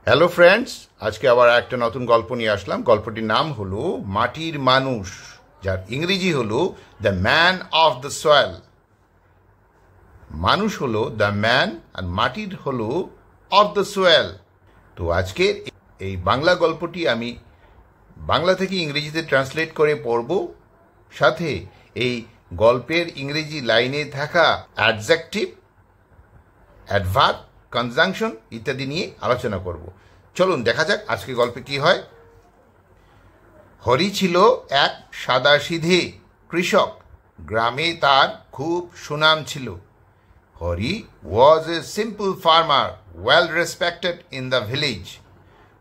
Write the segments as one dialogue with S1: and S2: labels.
S1: Hello friends, আজকে আবার একটা নতুন গল্প নিয়ে আসলাম। গল্পটির নাম হলো মাটির মানুষ, যার ইংরেজি হলো the man of the soil. মানুষ হলো দ্য ম্যান আর মাটির হলো অফ দ্য সোয়েল। তো আজকে এই বাংলা গল্পটি আমি বাংলা থেকে ইংরেজিতে ট্রান্সলেট করে পড়ব, সাথে এই গল্পের ইংরেজি লাইনে থাকা অ্যাডজেক্টিভ, অ্যাডভার্ব, কনজাংশন ইত্যাদি নিয়ে আলোচনা করব। চলুন দেখা যাক আজকে গল্পে কি হয়। হরি ছিল এক সাদাসিধে কৃষক। গ্রামে তার খুব সুনাম ছিল। Hari was a simple farmer, well respected in the village.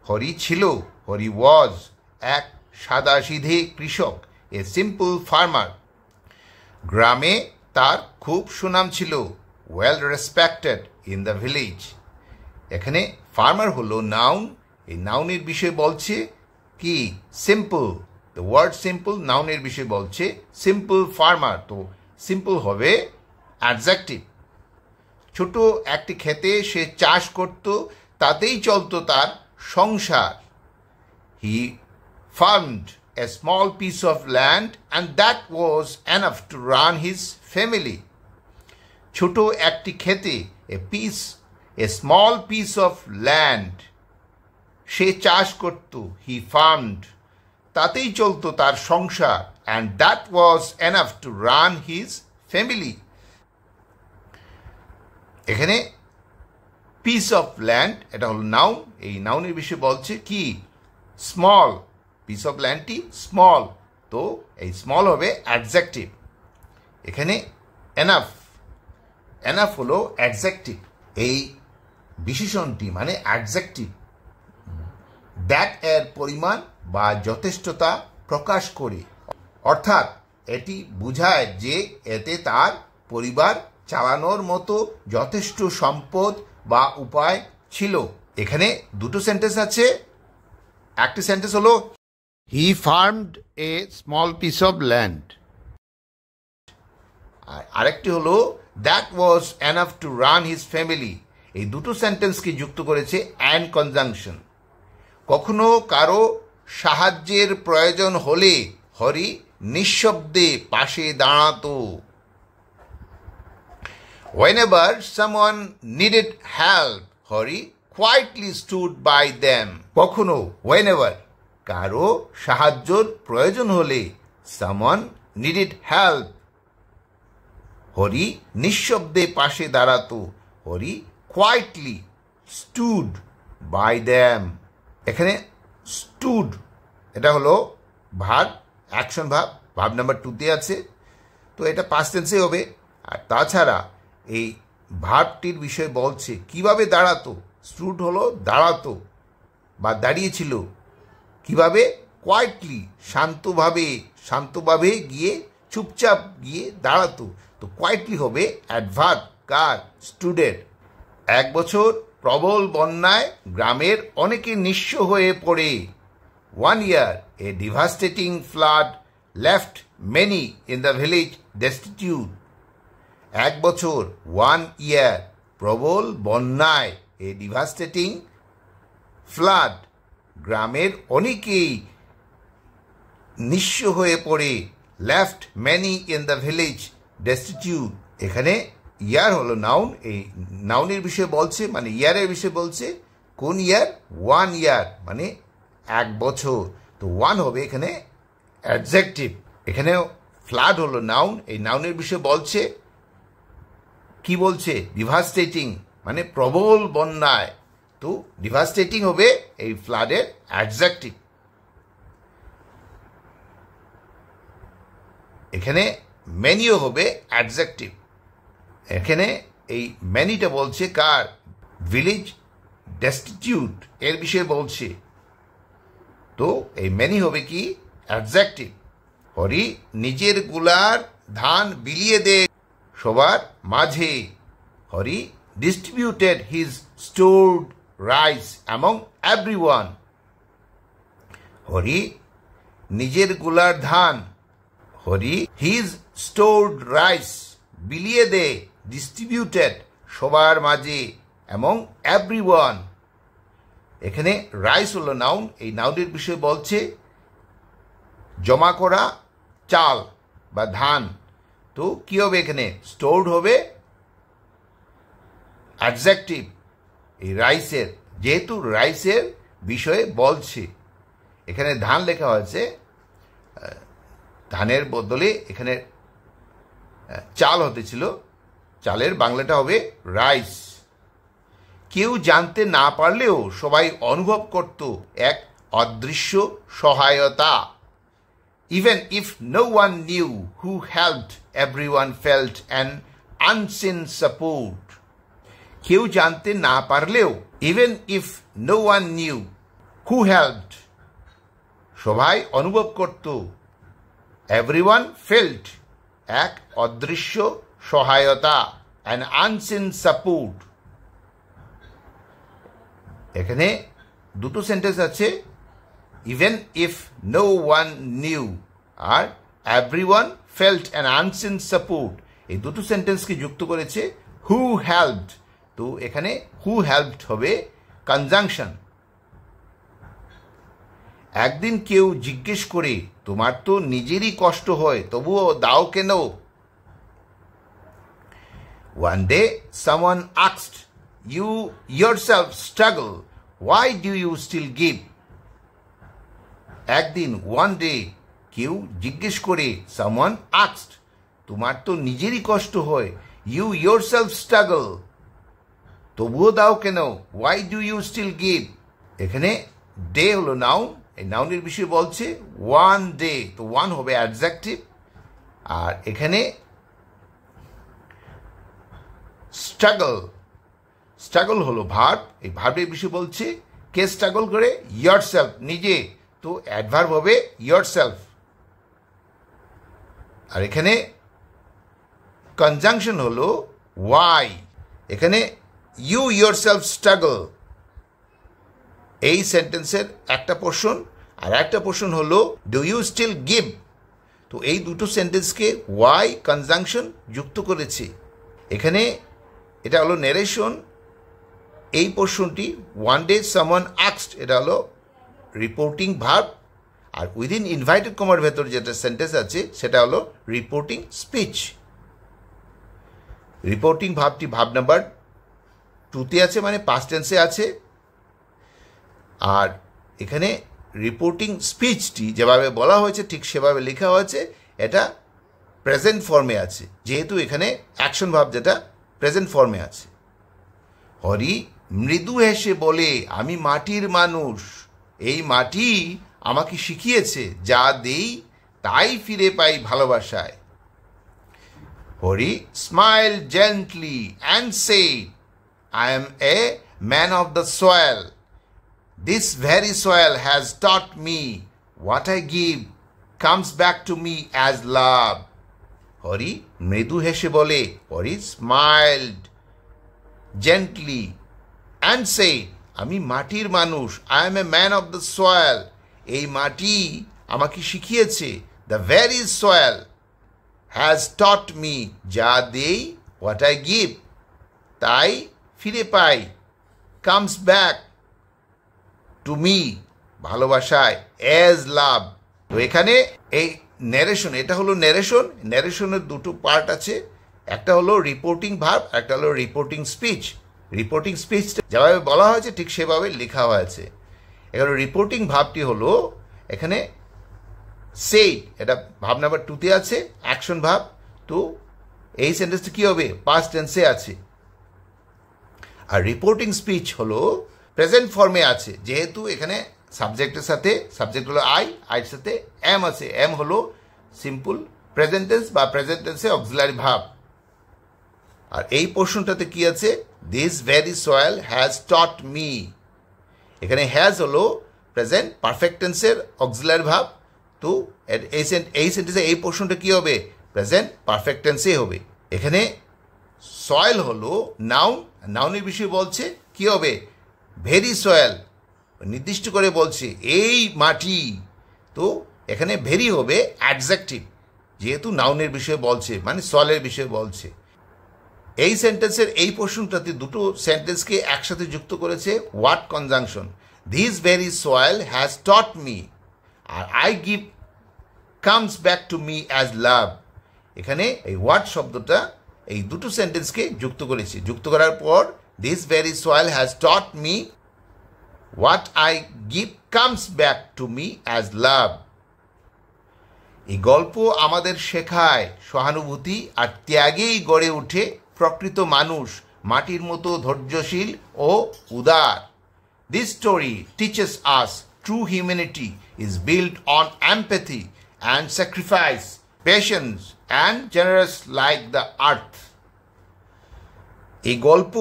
S1: Hari was এক সাদাসিধে কৃষক, এ সিম্পল ফার্মার। গ্রামে তার খুব সুনাম ছিল, well respected in the village. এখানে ফার্মার হলো নাউন। এই নাউনের বিষয় বলছে কি? সিম্পল। দ্য ওয়ার্ড সিম্পল নাউনের বিষয় বলছে সিম্পল ফার্মার। তো সিম্পল হবে অ্যাডজেক্টিভ। ছোট একটি ক্ষেতে সে চাষ করত, তাতেই চলতো তার সংসার। He farmed a small piece of land and that was enough to run his family. ছোট একটি ক্ষেতে, a small piece of land, সে চাষ করত, হি ফার্মড, তাতেই চলতো তার সংসার, and that was enough to run his family. এখানে পিস অফ ল্যান্ড এটা হলো নাউন। এই নাউনের বিষয়ে বলছে কি? স্মল। পিস অফ ল্যান্ডটি স্মল, তো এই স্মল হবে অ্যাডজেক্টিভ। এখানে এনাফ হলো অ্যাডজেক্টিভ। এই বিশেষণটি মানে অ্যাডজেক্টিভ দ্যাট এর পরিমাণ বা যথেষ্টতা প্রকাশ করে, অর্থাৎ এটি বোঝায় যে এতে তার পরিবার চালানোর মতো যথেষ্ট সম্পদ বা উপায় ছিল। এখানে দুটো সেন্টেন্স আছে। একটি সেন্টেন্স হলো হি farmed a small piece of land, আর আরেকটি হলো that was enough to run his family. এই দুটো সেন্টেন্সকে যুক্ত করেছে অ্যান্ড কনজাংশন। কখনো কারো সাহায্যের প্রয়োজন হলে হরি নিঃশব্দে পাশে দাঁড়াতো। Whenever someone needed help, Hori quietly stood by them. কখনো whenever কারো সাহায্যের প্রয়োজন হলে, someone needed help, হরি নিঃশব্দে পাশে দাঁড়াতো। Hari quietly stood by them. এখানে stood এটা হলো ভার্ব, অ্যাকশন ভার্ব নাম্বার 2তে আছে, তো এটা পাস্ট টেন্সে হবে। আর তাছাড়া এই ভার্বটির বিষয়ে বলছে কিভাবে দাঁড়াতো। স্টুড হলো দাঁড়াতো বা দাঁড়িয়েছিল। কিভাবে? কোয়াইটলি, শান্তভাবে গিয়ে, চুপচাপ গিয়ে দাঁড়াতো। তো কোয়াইটলি হবে অ্যাডভার্ব। কার? স্টুডের। এক বছর প্রবল বন্যায় গ্রামের অনেকে নিঃস্ব হয়ে পড়ে। 1 year a devastating flood left many in the village destitute. এক বছর 1 year প্রবল বন্যায়, এ ডিভাস্টেটিং ফ্লাড, গ্রামের অনেকেই নিঃস্ব হয়ে পড়ে। Left many in the village destitute. এখানে ইয়ার হলো নাউন। এই নাউনের বিষয়ে বলছে মানে ইয়ারের বিষয়ে বলছে। কোন ইয়ার? 1 year মানে এক বছর। তো 1 হবে এখানে অ্যাডজেক্টিভ। এখানে ফ্লাড হলো নাউন। এই নাউনের বিষয়ে বলছে কি? বলছে ডিভাস্টেটিং মানে প্রবল বন্যায়। তো ডিভাস্টেটিং হবে এই ফ্লাডের অ্যাডজেক্টিভ। এখানে মেনিও হবে অ্যাডজেক্টিভ। এখানে এই মেনিটা বলছে কার? ভিলেজ ডেস্টিটিউট এর বিষয়ে বলছে। তো এই মেনি হবে কি? অ্যাডজেক্টিভ। হরি নিজের গুলার ধান বিলিয়ে দে সবার মাঝে। Hari distributed his stored rice among everyone. Hari নিজের গুলার ধান, হরি হিজ স্টোরড রাইস, বিলিয়ে দে, ডিস্ট্রিবিউটেড সবার মাঝে, অ্যামং এভরিওয়ান। এখানে রাইস হলো নাউন, এই নাউনের বিষয়ে বলছে জমা করা চাল বা ধান। তো কি হবে এখানে? স্টোরড হবে অ্যাডজেক্টিভ এই রাইসের, যেহেতু রাইসের বিষয়ে বলছে। এখানে ধান লেখা হয়েছে, ধানের বদলে এখানে চাল হতে ছিল, চালের বাংলাটা হবে রাইস। কেউ জানতে না পারলেও সবাই অনুভব করত এক অদৃশ্য সহায়তা। Even if no one knew who helped, everyone felt an unseen support. কেউ জানতে না পারলেও, even if no one knew who helped, সবাই অনুভব করত, everyone felt এক অদৃশ্য সহায়তা, an unseen support। এখানে দুটো সেন্টেন্স আছে, even if no one knew R everyone felt an unseen support। এই দুটো সেন্টেন্সকে যুক্ত করেছে who helped। তো এখানে who helped হবে কনজাংশন। একদিন কেউ জিজ্ঞেস করে, তোমার তো নিজেরই কষ্ট হয়, তবুও দাও কেন? One day someone asked, you yourself struggle, why do you still give? একদিন one day কেউ জিজ্ঞেস করে, someone asked, তোমার তো নিজেরই কষ্ট হয়, you yourself struggle, তবুও দাও কেন? why do you still give? এখানে ডে হলো নাউন, এই নাউনের বিষয়ে বলছে ওয়ান ডে, তো ওয়ান হবে অ্যাডজেক্টিভ। আর এখানে স্ট্রাগল, স্ট্রাগল হলো ভার্ব, এই ভার্বের বিষয়ে বলছে কে স্ট্রাগল করে? yourself, নিজে, তো অ্যাডভার্ব হবে yourself। আর এখানে কনজাংশন হলো ওয়াই। এখানে ইউ yourself struggle এই সেন্টেন্সের একটা পোর্শন, আর একটা পোর্শন হলো ডু ইউ স্টিল গিভ। তো এই দুটো সেন্টেন্সকে ওয়াই কনজাংশন যুক্ত করেছে। এখানে এটা হলো নেরেশন, এই পোর্শনটি ওয়ান ডে সামওয়ান আস্কড, এটা হলো রিপোর্টিং ভার্ব। আর উইদিন ইনভাইটেড কমার ভেতর যেটা সেন্টেন্স আছে সেটা হলো রিপোর্টিং স্পিচ। রিপোর্টিং ভার্বটি ভার্ব নাম্বার 2-তে আছে, মানে পাস্ট টেন্সে আছে। আর এখানে রিপোর্টিং স্পিচটি যেভাবে বলা হয়েছে ঠিক সেভাবে লেখা হয়েছে, এটা প্রেজেন্ট ফর্মে আছে, যেহেতু এখানে অ্যাকশন ভার্ব যেটা প্রেজেন্ট ফর্মে আছে। হরি মৃদু হেসে বলে, আমি মাটির মানুষ, এই মাটি আমাকে শিখিয়েছে, যা দেই তাই ফিরে পাই ভালোবাসায়। Hari smile gently and said, I am a man of the soil. This very soil has taught me what I give comes back to me as love. Hari মৃদু হেসে বলে, হরি স্মাইলড জেন্টলি অ্যান্ড সেড, আমি মাটির মানুষ, I am a man of the soil, এই মাটি আমাকে শিখিয়েছে, the very soil has taught me, যা দেই what I give তাই ফিরে পাই, কামস ব্যাক টু মি ভালোবাসায়, অ্যাজ লাভ। তো এখানে এই ন্যারেশন, এটা হলো ন্যারেশন, ন্যারেশনের দুটো পার্ট আছে, একটা হলো রিপোর্টিং ভার্ব, একটা হলো রিপোর্টিং স্পিচ। রিপোর্টিং স্পিচ যেভাবে বলা হয়েছে ঠিক সেভাবে লেখা হয়েছে। এখানে রিপোর্টিং ভার্বটি হলো এখানে সেইড, এটা ভার্ব নাম্বার 2-তে আছে, অ্যাকশন ভার্ব। তো এই সেন্টেন্সটা কি হবে? পাস্ট টেন্সে আছে। আর রিপোর্টিং স্পিচ হলো প্রেজেন্ট ফর্মে আছে, যেহেতু এখানে সাবজেক্টের সাথে, সাবজেক্ট হলো আইয়ের সাথে এম আছে, এম হলো সিম্পল প্রেজেন্ট টেন্স বা প্রেজেন্ট টেন্সে অক্সিলারি ভার্ব। আর এই পোর্শনটাতে কি আছে? This very soil has taught me, এখানে হ্যাজ হলো প্রেজেন্ট পারফেক্ট টেন্সের অক্সিলারি ভার্ব। তো এই সেন্টেন্সে এই পোর্শনটা কি হবে? প্রেজেন্ট পারফেক্ট টেন্সে হবে। এখানে সয়েল হলো নাউন, নাউনের বিষয়ে বলছে কি হবে? ভেরি সয়েল, নির্দিষ্ট করে বলছে এই মাটি। তো এখানে ভেরি হবে অ্যাডজেক্টিভ, যেহেতু নাউনের বিষয়ে বলছে, মানে সয়েলের বিষয়ে বলছে। এই সেন্টেন্সের এই পোর্শনটাতে দুটো সেন্টেন্সকে একসাথে যুক্ত করেছে what conjunction. This very soil has taught me, আর I give comes back to me as love. এখানে এই হোয়াট শব্দটা এই দুটো সেন্টেন্সকে যুক্ত করেছি। যুক্ত করার পর this very soil has taught me what I give comes back to me as love. এই গল্প আমাদের শেখায় সহানুভূতি আর ত্যাগেই গড়ে ওঠে প্রকৃত মানুষ, মাটির মতো ধৈর্যশীল ও উদার। This story teaches us true humanity is built on empathy and sacrifice, patience and generous like the earth. এই গল্প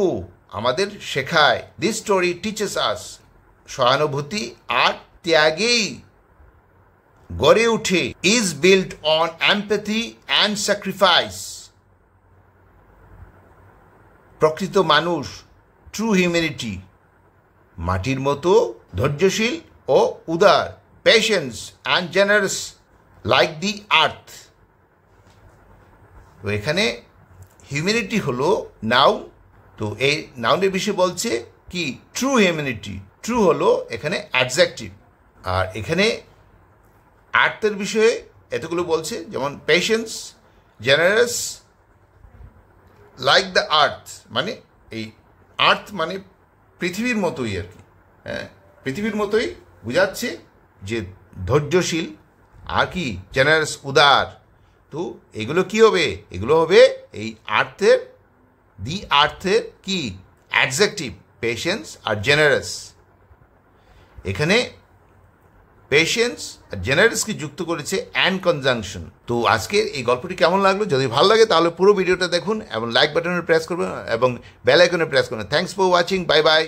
S1: আমাদের শেখায়, this story teaches us, সহানুভূতি আর ত্যাগেই গড়ে ওঠে, is built on empathy and sacrifice. প্রকৃত মানুষ, ট্রু হিউম্যানিটি, মাটির মতো ধৈর্যশীল ও উদার, patience and generous like the earth. তো এখানে হিউম্যানিটি হলো নাউন, তো এই নাউনের বিষয়ে বলছে কি ট্রু হিউম্যানিটি। ট্রু হলো এখানে অ্যাডজেক্টিভ, আর এখানে আর্থের বিষয়ে এতগুলো বলছে, যেমন patience, generous like the earth, মানে এই আর্থ মানে পৃথিবীর মতোই আর কি, হ্যাঁ পৃথিবীর মতোই বোঝাচ্ছে যে ধৈর্যশীল আর কি জেনারেস উদার। তো এগুলো কি হবে? এগুলো হবে এই আর্থের, দি আর্থের কি অ্যাডজেক্টিভ, পেশেন্স আর জেনারেস। এখানে পেশেন্স আর জেনারেসকে যুক্ত করেছে অ্যান্ড কনজাংশন। তো আজকের এই গল্পটি কেমন লাগলো? যদি ভালো লাগে তাহলে পুরো ভিডিওটা দেখুন এবং লাইক বাটনে প্রেস করবেন এবং বেল আইকনে প্রেস করবেন। Thanks for watching, bye bye.